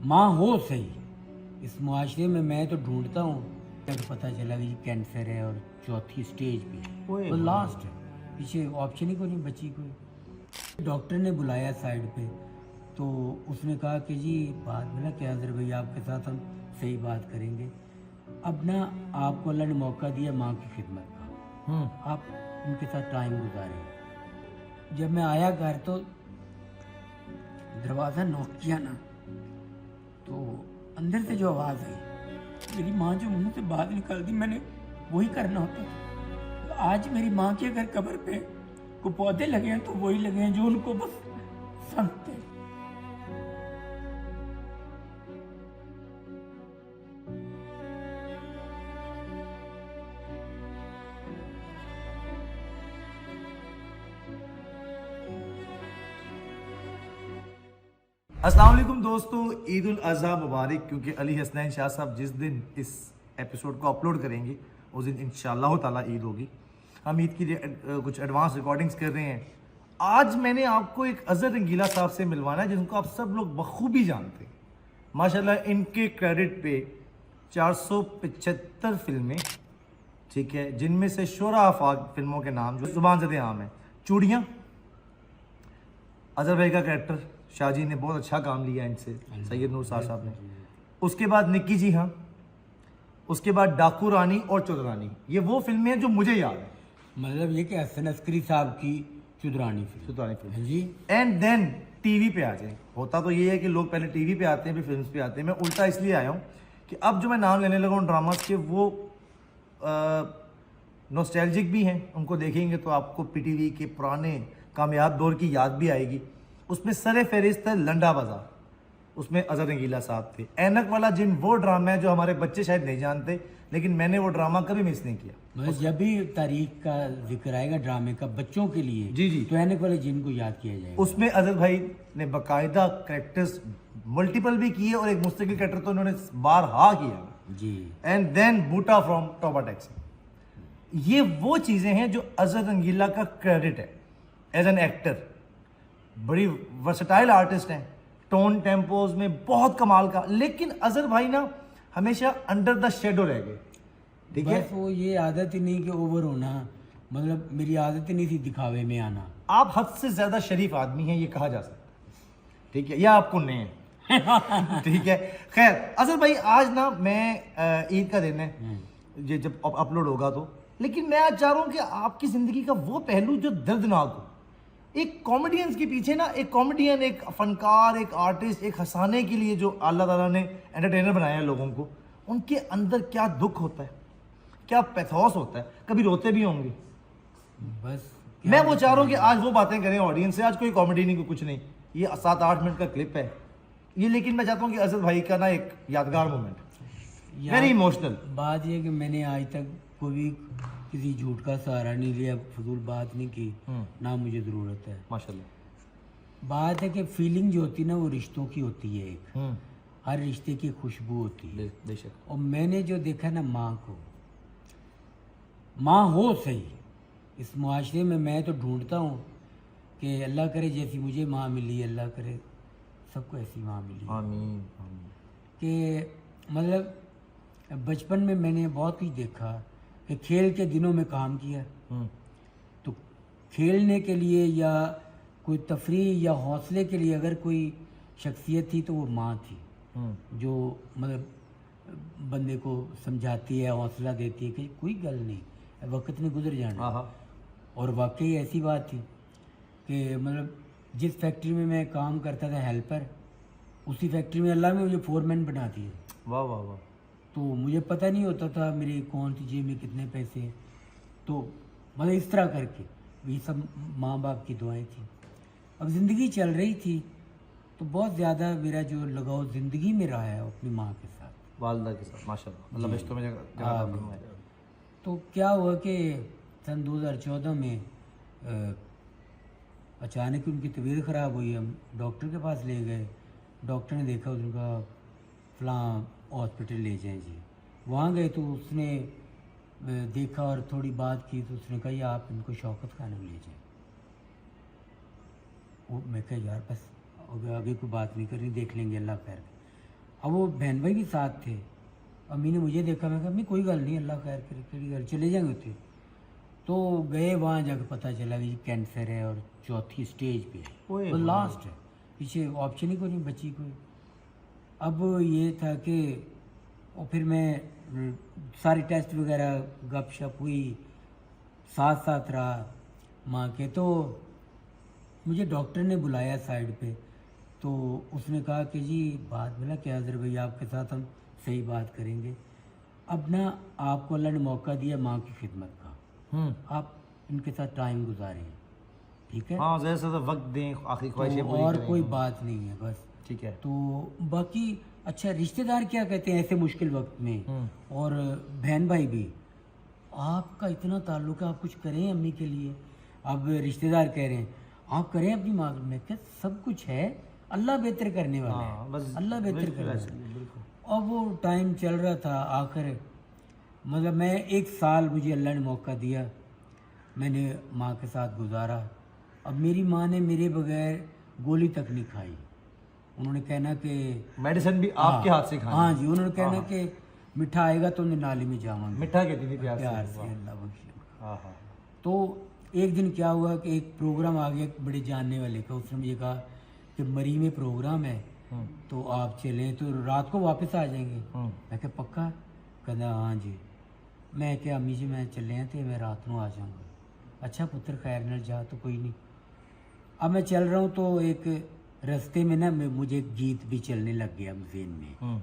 माँ हो सही। इस मुआशरे में मैं तो ढूंढता हूँ, तब पता चला कि कैंसर है और चौथी स्टेज पे है, और लास्ट है, पीछे ऑप्शन ही कोई नहीं बची कोई। डॉक्टर ने बुलाया साइड पे, तो उसने कहा कि जी बात में ना क्या अजहर भाई आपके साथ हम सही बात करेंगे। अब ना आपको अल्लाह ने मौका दिया माँ की खिदमत का, आप उनके साथ टाइम गुजारें। जब मैं आया घर तो दरवाज़ा नॉक किया ना, तो अंदर से जो आवाज़ आई, मेरी माँ जो मुंह से बात निकाल दी, मैंने वही करना होता था। आज मेरी माँ के अगर कब्र पे को पौधे लगे हैं तो वही लगे हैं जो उनको बस संगते हैं। अस्सलाम वालेकुम दोस्तों, ईद उल अज़हा मुबारक। क्योंकि अली हसनैन शाह साहब जिस दिन इस एपिसोड को अपलोड करेंगे उस दिन इंशाअल्लाह ताला ईद होगी। हम ईद की कुछ एडवांस रिकॉर्डिंग्स कर रहे हैं। आज मैंने आपको एक अज़हर रंगीला साहब से मिलवाना है जिनको आप सब लोग बखूबी जानते हैं। माशाल्लाह इनके क्रेडिट पे 475 फिल्में, ठीक है, जिनमें से शोरा आफाक फिल्मों के नाम जो जुबान ज़दे आम है। चूड़ियाँ, अज़हर भाई का कैरेक्टर शाहजी ने बहुत अच्छा काम लिया इनसे, सैयद नूर साहब ने। उसके बाद निक्की जी, हाँ, उसके बाद डाकू रानी और चुदरानी। ये वो फिल्में हैं जो मुझे याद है। मतलब ये कि हसन अस्करी साहब की चुदरानी फिल्म जी। एंड देन टीवी पे आ जाए। होता तो ये है कि लोग पहले टीवी पे आते हैं फिर फिल्म्स पे आते हैं। मैं उल्टा इसलिए आया हूँ कि अब जो मैं नाम लेने लगा हूँ ड्रामास के, वो नॉस्टैल्जिक भी हैं। उनको देखेंगे तो आपको पीटीवी के पुराने कामयाब दौर की याद भी आएगी। उसमें सरे फहरिस्त है लंडा बाजार, उसमें अज़हर रंगीला साहब थे। ऐनक वाला जिन वो ड्रामा है जो हमारे बच्चे शायद नहीं जानते, लेकिन मैंने वो ड्रामा कभी मिस नहीं किया। मतलब जब भी तारीख का जिक्र आएगा ड्रामे का बच्चों के लिए, जी जी, तो ऐनक वाले जिन को याद किया जाएगा। उसमें अज़हर भाई ने बाकायदा कैरेक्टर्स मल्टीपल भी किए और एक मुस्तकिल कैरेक्टर तो उन्होंने बारहा किया जी। And then Boota from Topa taxi. ये वो चीज़ें हैं जो अज़हर रंगीला का क्रेडिट है एज एन एक्टर। बड़ी वर्सटाइल आर्टिस्ट हैं, टोन टेम्पोज में बहुत कमाल का। लेकिन अज़हर भाई ना हमेशा अंडर द शेडो रह गए, ठीक है। बस वो ये आदत ही नहीं कि ओवर होना, मतलब मेरी आदत ही नहीं थी दिखावे में आना। आप हद से ज्यादा शरीफ आदमी हैं, ये कहा जा सकता है, ठीक है, या आपको नहीं है। ठीक है, खैर अज़हर भाई आज ना मैं ईद का दिन है, ये जब अपलोड होगा तो, लेकिन मैं आज चाह रहा हूँ कि आपकी जिंदगी का वो पहलू जो दर्दनाक हो। एक कॉमेडियंस के पीछे ना, एक कॉमेडियन, एक फनकार, एक आर्टिस्ट, एक हंसाने के लिए जो अल्लाह ताला ने एंटरटेनर बनाया है लोगों को, उनके अंदर क्या दुख होता है, क्या पैथोस होता है, कभी रोते भी होंगे। बस मैं वो चाह रहा हूँ कि आज वो बातें करें ऑडियंस से। आज कोई कॉमेडी नहीं, कोई कुछ नहीं, ये 7-8 मिनट का क्लिप है ये। लेकिन मैं चाहता हूँ कि अज़हर भाई का ना एक यादगार मोमेंट, वेरी इमोशनल। बात ये कि मैंने आज तक कोई किसी झूठ का सहारा नहीं लिया, फजूल बात नहीं की, ना मुझे ज़रूरत है। माशाल्लाह। बात है कि फीलिंग जो होती है ना वो रिश्तों की होती है। एक हर रिश्ते की खुशबू होती है बेशक। और मैंने जो देखा ना माँ को, माँ हो सही। इस मुआशरे में मैं तो ढूंढता हूँ कि अल्लाह करे जैसी मुझे माँ मिली, अल्लाह करे सबको ऐसी माँ मिली। आमीन। कि मतलब बचपन में मैंने बहुत कुछ देखा कि खेल के दिनों में काम किया, तो खेलने के लिए या कोई तफरीह या हौसले के लिए अगर कोई शख्सियत थी तो वो माँ थी, जो मतलब बंदे को समझाती है, हौसला देती है कि कोई गल नहीं, वक्त ने गुजर जाना। और वाकई ऐसी बात थी कि मतलब जिस फैक्ट्री में मैं काम करता था हेल्पर, उसी फैक्ट्री में अल्लाह ने मुझे फोरमैन बना दिया। वाह वाह वाह। तो मुझे पता नहीं होता था मेरी कौन सी जेब में कितने पैसे हैं। तो मतलब इस तरह करके ये सब माँ बाप की दुआएं थी। अब ज़िंदगी चल रही थी तो बहुत ज़्यादा मेरा जो लगाव ज़िंदगी में रहा है अपनी माँ के साथ, वालदा के साथ, माशाल्लाह। मतलब रिश्तों में जगह। तो क्या हुआ कि सन 2014 में अचानक उनकी तबीयत ख़राब हुई। हम डॉक्टर के पास ले गए, डॉक्टर ने देखा, उनका फलां हॉस्पिटल ले जाएं जी। वहाँ गए तो उसने देखा और थोड़ी बात की तो उसने कहा या आप इनको शौकत खाने में ले जाएं। वो मैं कहा यार बस आगे कोई बात नहीं करनी, देख लेंगे, अल्लाह खैर। अब वो बहन भाई भी साथ थे, अम्मी ने मुझे देखा, मैं कहा अम्मी कोई गल नहीं, अल्लाह खैर करे, केड़ी गल, चले जाएंगे उत्थे। तो गए, वहाँ जाकर पता चला कि कैंसर है और 4थी स्टेज पे ओए है, तो लास्ट है, पीछे ऑप्शन ही कोई नहीं बची कोई। अब ये था कि और फिर मैं सारे टेस्ट वगैरह गपशप हुई, साथ साथ रहा माँ के। तो मुझे डॉक्टर ने बुलाया साइड पे, तो उसने कहा कि जी बात बोला कि हाजिर भैया आपके साथ हम सही बात करेंगे, अब ना आपको अल्लाह ने मौका दिया माँ की खिदमत का, आप इनके साथ टाइम गुजारें, ठीक है, हाँ ज़्यादा से ज़्यादा वक्त दें, आखिरी ख्वाहिशें तो पूरी और करें। कोई बात नहीं है बस। ठीक है। तो बाकी अच्छा रिश्तेदार क्या कहते हैं ऐसे मुश्किल वक्त में, और बहन भाई भी, आपका इतना ताल्लुक है, आप कुछ करें अम्मी के लिए। अब रिश्तेदार कह रहे हैं आप करें अपनी माँ, मैं क्या सब कुछ है, अल्लाह बेहतर करने वाला हाँ, है, बस अल्लाह बेहतर बिल्कुल करने ऐसे वाला ही, है। बिल्कुल। अब वो टाइम चल रहा था, आखिर मतलब मैं 1 साल मुझे अल्लाह ने मौका दिया, मैंने माँ के साथ गुजारा। अब मेरी माँ ने मेरे बगैर गोली तक नहीं खाई, उन्होंने कहना कि मेडिसिन भी आपके हाथ से खानी। हाँ जी, उन्होंने कहना कि मिठा आएगा तो नाली में जावांगे, मिठा कहती थी प्यार प्यार से। से, अल्लाह बख्शे। हाँ हाँ। तो एक दिन क्या हुआ कि एक प्रोग्राम आ गया एक बड़े जानने वाले का, उसने मुझे कहा कि मरी में प्रोग्राम है तो आप चलें, तो रात को वापस आ जाएंगे। मैं क्या पक्का? कहना हाँ जी। मैं क्या अम्मी जी मैं चले हैं तो मैं रात को आ जाऊँगा। अच्छा पुत्र खैर न जा, तो कोई नहीं। अब मैं चल रहा हूँ तो एक रास्ते में ना मुझे एक गीत भी चलने लग गया ज़हन में।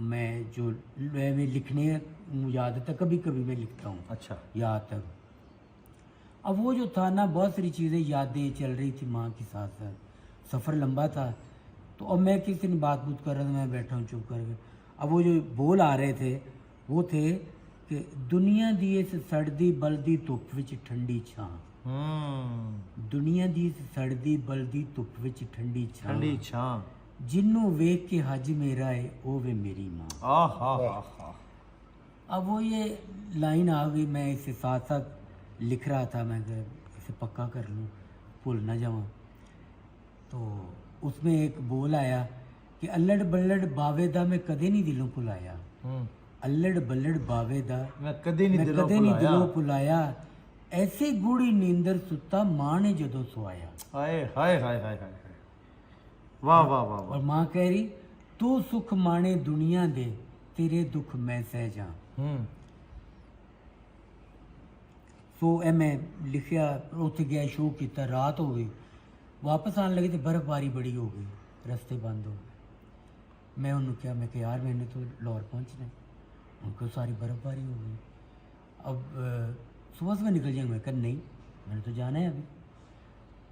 मैं जो मैं लिखने मुझे आदत है, कभी कभी मैं लिखता हूँ। अच्छा। याद तक अब वो जो था ना, बहुत सारी चीज़ें यादें चल रही थी माँ के साथ साथ, सफ़र लंबा था। तो अब मैं किसी ने बात बूत कर रहा था, मैं बैठा हूँ चुप करके। अब वो जो बोल आ रहे थे वो थे कि दुनिया दी इस सड़दी बलदी धुप विच ठंडी छां, दुनिया दी इस सड़दी बलदी धुप विच ठंडी छां, ठंडी छां, जिन्नू वेख के हज मेरा है ओ वे मेरी माँ। अब वो ये लाइन आ गई, मैं इसे साथ साथ लिख रहा था, मैं इसे पक्का कर लूँ, भूल ना जाऊँ। तो उसमें एक बोल आया कि अल्लड़ बल्लड़ बावे दा मैं कदे नहीं दिलों भुलाया, अल्लड़ बल्लड़ बावे दा मैं कदे नहीं दिलों भुलाया, ऐसे गूढ़ी नींदर सुता माँ ने जदों सोया। हाय हाय हाय हाय हाय, वाह वाह वाह वाह। और माँ कह रही तू सुख माने दुनिया दे, तेरे दुख मैं सह जा। सो ए मैं लिखिया, उत्थे गया, शो किया, रात हो गई, वापस आने लगे तो बर्फबारी बड़ी हो गई, रास्ते बंद हो गए। मैं उन्होंने क्या, मैं यार मैंने तो लाहौर पहुँचना है, उनको सारी बर्फबारी हो गई, अब सुबह सुबह निकल जाएंगे। मैं कहा नहीं, मैंने तो जाना है अभी।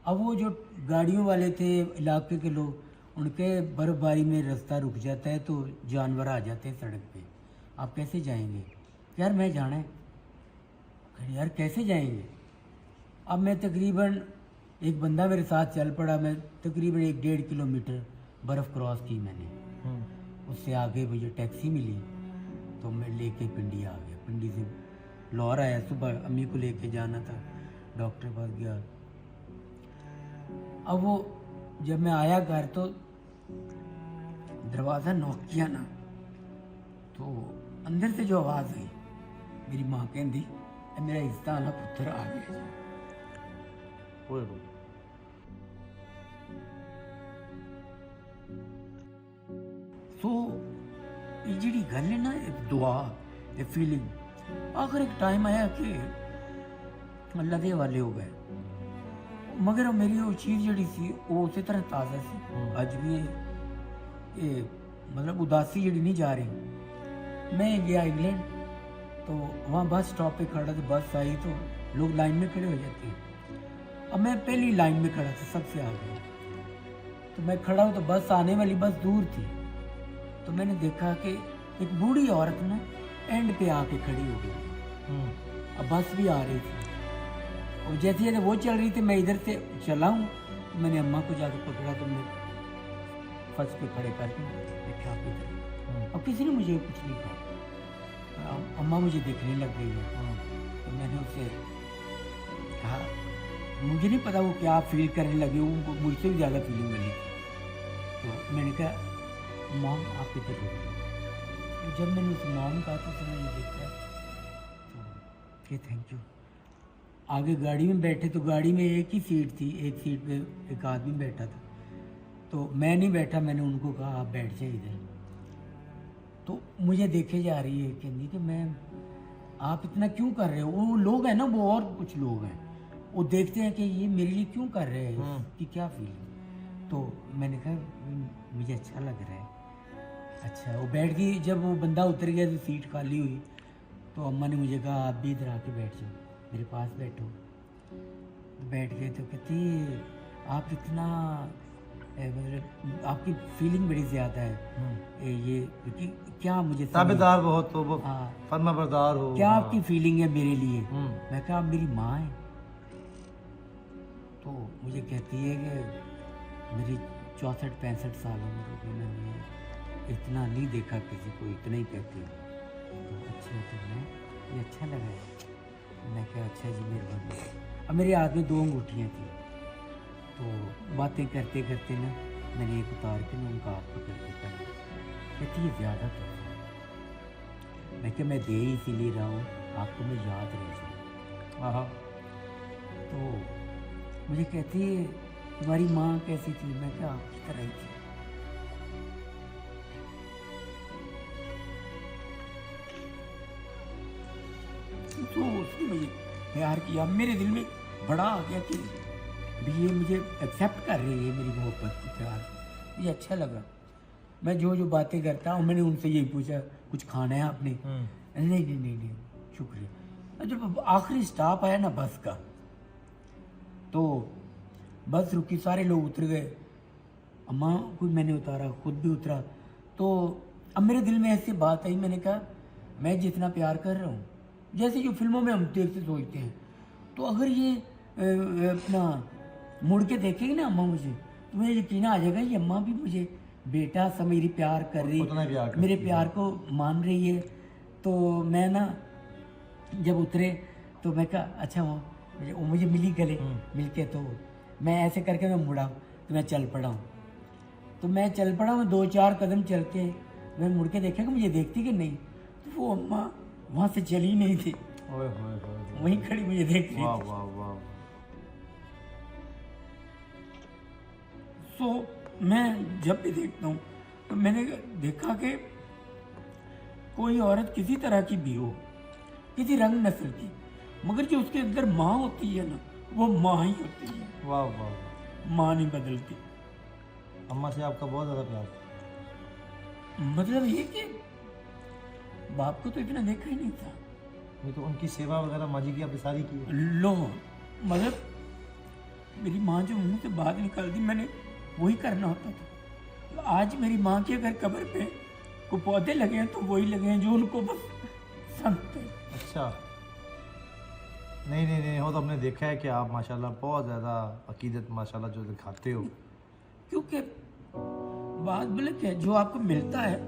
अब वो जो गाड़ियों वाले थे इलाके के लोग, उनके बर्फबारी में रास्ता रुक जाता है तो जानवर आ जाते हैं सड़क पे, आप कैसे जाएंगे? यार मैं जाना है। कह यार कैसे जाएंगे? अब मैं तकरीबन, एक बंदा मेरे साथ चल पड़ा, मैं तकरीबन 1-1.5 किलोमीटर बर्फ़ क्रॉस की मैंने। उससे आगे मुझे टैक्सी मिली तो मैं लेके पिंडी आ गया। पिंडी से लाहौर आया, सुबह अम्मी को लेके जाना था, डॉक्टर के पास गया। अब वो जब मैं आया घर तो दरवाज़ा नॉक किया ना, तो अंदर से जो आवाज़ आई, मेरी माँ कहती मेरा इज्जत वाला पुत्र आ गया। सो ये जी गल है ना, दुआ, ये फीलिंग, आखिर एक टाइम आया कि अल्लाह के हवाले हो गए, मगर मेरी वो चीज़ जड़ी सी वो उसी तरह ताज़ा सी, अज भी ये मतलब उदासी जड़ी नहीं जा रही। मैं गया इंग्लैंड, तो वहाँ बस स्टॉप पे खड़ा, तो बस आई तो लोग लाइन में खड़े हो जाते हैं। अब मैं पहली लाइन में खड़ा था, सबसे आगे, तो मैं खड़ा हूँ तो बस आने वाली बस दूर थी, तो मैंने देखा कि एक बूढ़ी औरत ना एंड पे आके खड़ी हो गई। अब बस भी आ रही थी, और जैसे जैसे वो चल रही थी मैं इधर से चला हूँ, तो मैंने अम्मा को जाकर पकड़ा, तो मैं फर्श पे खड़े करके बैठा आप इधर। अब किसी ने मुझे कुछ नहीं कहा, अम्मा मुझे देखने लग गई है। तो मैंने उससे कहा, मुझे नहीं पता वो क्या फील करने लगी, उनको मुझसे भी ज़्यादा फीलिंग मिली। तो मैंने कहा मॉम आप इधर रुको। तो जब मैंने उस मॉम कहा तो उसने ये देखा तो कि थैंक यू। आगे गाड़ी में बैठे तो गाड़ी में एक ही सीट थी, एक सीट पे एक आदमी बैठा था, तो मैं नहीं बैठा, मैंने उनको कहा आप बैठ जाइए इधर। तो मुझे देखे जा रही है कहती कि मैं आप इतना क्यों कर रहे हो। वो लोग हैं ना, वो और कुछ लोग हैं, वो देखते हैं कि ये मेरे लिए क्यों कर रहे हैं, कि क्या फीलिंग। तो मैंने कहा मुझे अच्छा लग रहा है। अच्छा वो बैठ गई। जब वो बंदा उतर गया तो सीट खाली हुई, तो अम्मा ने मुझे कहा आप भी इधर आके बैठ जाओ, मेरे पास बैठो। बैठ गए तो कहती आप इतना मतलब आपकी फीलिंग बड़ी ज़्यादा है ये कि क्या मुझे ताबेदार बहुत हो, वो हाँ फर्माबरदार हो, क्या आपकी फीलिंग है मेरे लिए। मैं कहा आप मेरी माँ है। तो मुझे कहती है कि मेरी 64-65 साल उम्र हो गई, मैंने इतना नहीं देखा किसी को, इतना ही कहती हूँ। तो अच्छा तो मैं ये अच्छा लगा है। मैं कहा अच्छा जी मेहरबानी। अब मेरे हाथ में 2 अंगूठियाँ थी, तो बातें करते करते ना मैंने एक उतार के ना उनका हाथ पकड़ के पहना। कहती ये ज़्यादा तो मैं क्या मैं दे ही इसीलिए रहा हूँ आपको, मैं याद रह जाऊँ। हाँ। तो मुझे कहती है तुम्हारी माँ कैसी थी। मैं क्या आपकी तरह ही थी। तो उसने मुझे प्यार किया, मेरे दिल में बड़ा आ गया कि भी ये मुझे एक्सेप्ट कर रही है मेरी मोहब्बत को, प्यार। मुझे अच्छा लगा। मैं जो जो बातें करता हूँ, मैंने उनसे यही पूछा कुछ खाना है आपने। नहीं नहीं नहीं नहीं शुक्रिया। जब आखिरी स्टॉप आया ना बस का, तो बस रुकी, सारे लोग उतर गए, अम्मा को मैंने उतारा, खुद भी उतरा। तो अब मेरे दिल में ऐसी बात आई, मैंने कहा मैं जितना प्यार कर रहा हूँ, जैसे जो फिल्मों में हम देखते सोचते हैं, तो अगर ये अपना मुड़ के देखेगी ना अम्मा मुझे, तो मुझे यकीन आ जाएगा ये अम्मा भी मुझे बेटा सा मेरी प्यार कर रही, मेरे प्यार को मान रही है। तो मैं ना जब उतरे तो मैं कहा अच्छा वो मुझे मिली गले मिल के, तो मैं ऐसे करके मैं मुड़ा, तो मैं चल पड़ा हूँ। तो मैं चल पड़ा हूँ, 2-4 कदम चल के मैं मुड़ के देखा कि मुझे देखती कि नहीं, तो वो अम्मा वहाँ से चली नहीं थी, वहीं खड़ी मुझे देख रही थी। तो मैं जब भी देखता हूँ तो मैंने देखा कि कोई औरत किसी तरह की भी हो, किसी रंग नस्ल की, मगर जो उसके अंदर माँ होती है ना, वो माँ ही होती है। वाह वाह। माँ नहीं बदलती। अम्मा से आपका बहुत ज़्यादा प्यार। मतलब ये कि बाप को तो इतना देखा ही नहीं था। ये तो उनकी सेवा वगैरह माँ जी की आपने सारी की है। लो मतलब मेरी माँ जो मुंह से बात निकालती मैंने वही करना होता था। आज मेरी माँ की अगर कब्र पे को पौधे लगे हैं तो वही लगे हैं जो उनको बस संत है। अच्छा नहीं नहीं नहीं, वो तो हमने देखा है कि आप माशाल्लाह बहुत ज़्यादा अकीदत माशाल्लाह जो दिखाते हो। क्योंकि बात बोले क्या, जो आपको मिलता है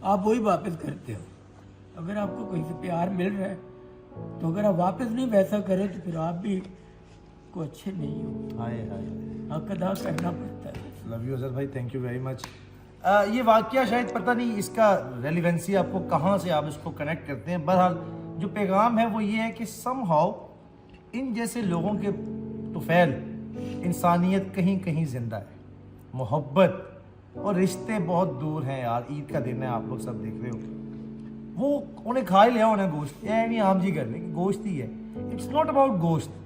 आप वही वापस करते हो। अगर आपको कहीं से प्यार मिल रहा है तो अगर आप वापस नहीं वैसा करें तो फिर आप भी को अच्छे नहीं हो। हाय हाय, हक अदा करना पड़ता है। लव यू अजहर भाई, थैंक यू वेरी मच। ये वाकया शायद पता नहीं इसका रेलिवेंसी आपको कहाँ से आप इसको कनेक्ट करते हैं। बहरहाल जो पैगाम है वो ये है कि समहाउ इन जैसे लोगों के तुफैल इंसानियत कहीं कहीं ज़िंदा है। मोहब्बत और रिश्ते बहुत दूर हैं यार। ईद का दिन है, आप लोग सब देख रहे हो, वो उन्हें खा ही लिया उन्हें गोश्त, ये नहीं आम जी करने की गोश्त ही है। इट्स नॉट अबाउट गोश्त,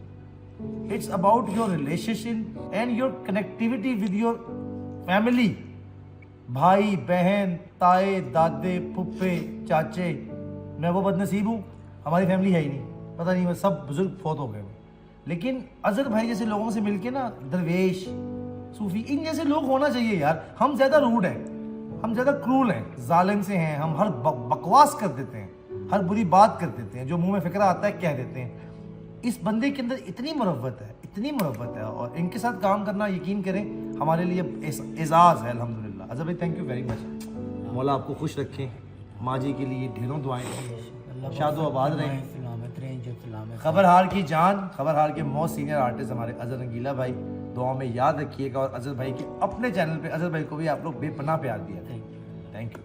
it's about your relationship and your connectivity with your family। भाई बहन ताए दादे फुप्पे चाचे, मैं वो बदनसीब हूँ, हमारी फैमिली है ही नहीं, पता नहीं, मैं सब बुजुर्ग फौत हो गए। लेकिन अजहर भाई जैसे लोगों से मिलके ना, दरवेश सूफी इन जैसे लोग होना चाहिए यार। हम ज़्यादा रूड हैं, हम ज़्यादा क्रूल हैं, जालिम से हैं, हम हर बकवास कर देते हैं, हर बुरी बात कर देते हैं, जो मुंह में फिक्रा आता है कह देते हैं। इस बंदे के अंदर इतनी मुरव्वत है, इतनी मुरव्वत है, और इनके साथ काम करना यकीन करें हमारे लिए एजाज़ है अल्हम्दुलिल्लाह। अजहर भाई थैंक यू वेरी मच, मौला आपको खुश रखें, माँ जी के लिए ढेरों दुआएं, शादो आबाद रहें, सलामत रहें, जो सलामत। खबरहार की जान, खबरहार के मोस्ट सीनियर आर्टिस्ट हमारे अजहर रंगीला भाई, دعا میں یاد رکھیے گا، اور اظہر بھائی کے اپنے چینل پہ اظہر بھائی کو بھی آپ لوگ بے پناہ پیار دیا تھا. Thank you.